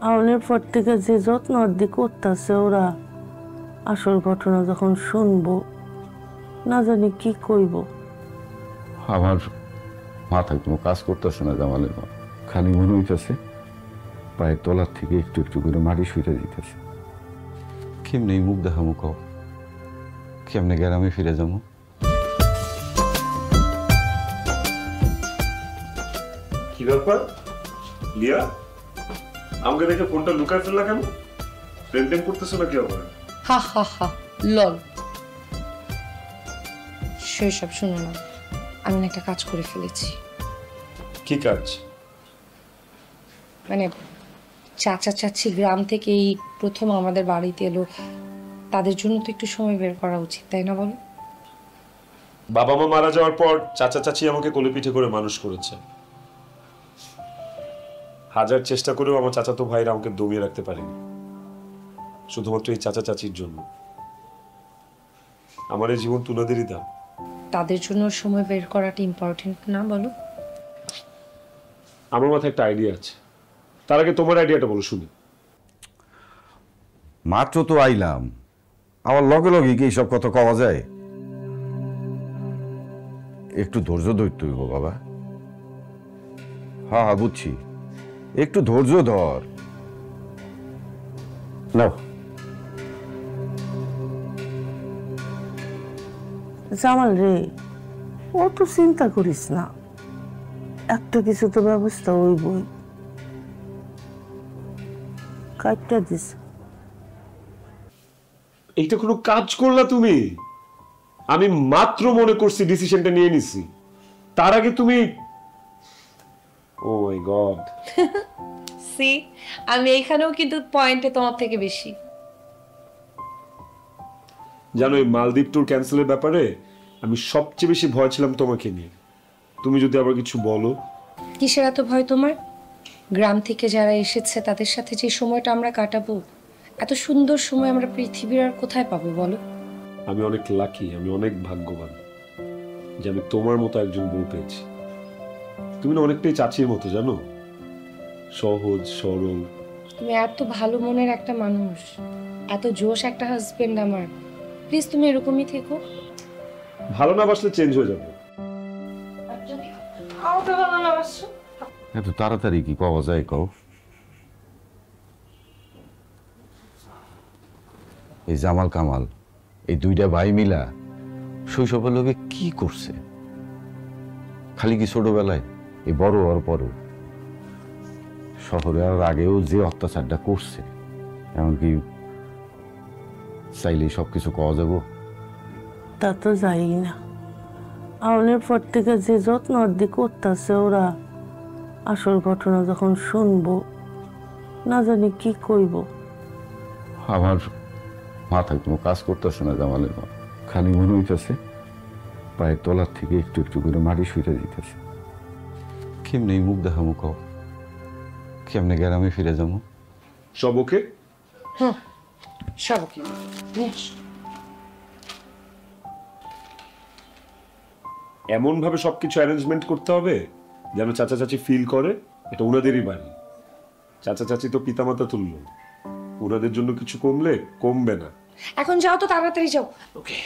আউনের পর থেকে যে যত্ন অর্ধি করতেছে ওরা, আসল ঘটনা যখন শুনবো না জানি কি কইব। আমার মাথায় কোনো কাজ করতেছে না জামালের মা, খালি মনে হইতেছে পায়ের তলার থেকে একটু একটু করে মাটি সইতে দিতেছে। কেমনে মুখ দেখামো কও, কেমনে গ্রামে ফিরে যাবো? কি ব্যাপার লিয়া, আমাকে দেখে ফোনটা লুকায় ফেললা কেন? প্রেম টেম করতেছো নাকি আবার? হা হা হা লল। সেসব শুনো না, আমি না একটা কাজ করে ফেলেছি। কি কাজ? মানে চাচা চাচি গ্রাম থেকে এই প্রথম আমাদের বাড়িতে এলো, তাদের জন্য তো একটু সময় বের করা উচিত, তাই না বলো? বাবা মা মারা যাওয়ার পর চাচা চাচি আমাকে কোলে পিঠে করে মানুষ করেছে। হাজার চেষ্টা করেও আমার চাচাতো ভাইরা আমাকে দমিয়ে রাখতে পারেনি, শুধুমাত্র এই চাচা চাচির জন্য। আমার এই জীবন তুনাদেরই দাম। তাদের জন্য সময় বের করাটা ইম্পর্টেন্ট না বলো? আমার মাথায় একটা আইডিয়া আছে, তার আগে তোমার আইডিয়াটা বলো শুনি। মাত্র তো আইলাম, আমার লগে লগে কি এইসব কথা কওয়া যায়? একটু ধৈর্য ধরতে হইব বাবা। হ্যাঁ হ্যাঁ বুঝছি, একটু ধৈর্য ধর। নাও। জামাল রে, ও তো চিন্তা করিস না, একটা কিছু তো ব্যবস্থা হইবই। কাটটা দিস। এইটা কোনো কাজ করলা তুমি? আমি মাত্র মনে করছি ডিসিশনটা নিয়ে নিছি, তার আগে তুমি। ও মাই গড। সি, আমি এইখানেও কিন্তু পয়েন্টে তোমার থেকে বেশি। জানো, এই মালদ্বীপ ট্যুর ক্যান্সেলের ব্যাপারে আমি সবচেয়ে বেশি ভয় ছিলাম তোমাকে নিয়ে। তুমি যদি আবার কিছু বলো। কিসের এত ভয় তোমার? গ্রাম থেকে যারা এসেছে তাদের সাথে যে সময়টা আমরা কাটাবো, এত সুন্দর সময় আমরা পৃথিবীর আর কোথায় পাবো বলো? আমি অনেক লাকি, আমি অনেক ভাগ্যবান যে আমি তোমার মতো একজন বউ পেয়েছি। তুমি না অনেকটাই চাচির মতো, জানো, সহজ সরল। তুমি এত ভালো মনের একটা মানুষ, এত জোশ একটা হাজবেন্ড আমার। প্লিজ তুমি এরকমই থেকো। ভালো না বাসলে চেঞ্জ হয়ে যাবে। এত তাড়াতাড়ি কি পাওয়া যায় কও? এই জামাল কামাল, এই দুইটা ভাই মিলা শৈশবের লোকে কি করছে? খালি কি ছোটবেলায়, এই বড় হওয়ার পরও শহরে আর আগেও যে অত্যাচারটা করছে, এমনকি চাইলে সবকিছু পাওয়া যাব? তা তো যাই না, আউনের পর থেকে যে যত্ন অর্ধি করতেছে ওরা, আসল ঘটনা যখন শুনবো না জানি কি কইব। আমার মাথায় কোনো কাজ করতেছে না জামালের মা, খালি মনে হইতেছে পায়ের তলার থেকে একটু একটু করে মাটি সইতে দিতেছে। কেমনে মুখ দেখামো কও, কেমনে গ্রামে ফিরে যাবো? সব ওকে? হুম, সব কি এমন ভাবে সবকিছু অ্যারেঞ্জমেন্ট করতে হবে যেন চাচা চাচি ফিল করে এটা ওনাদেরই বাড়ি। চাচা চাচি তো পিতামাতা তুললো, ওনাদের জন্য কিছু কমলে কমবে না। এখন যাও তো, তাড়াতাড়ি যাও। ওকে।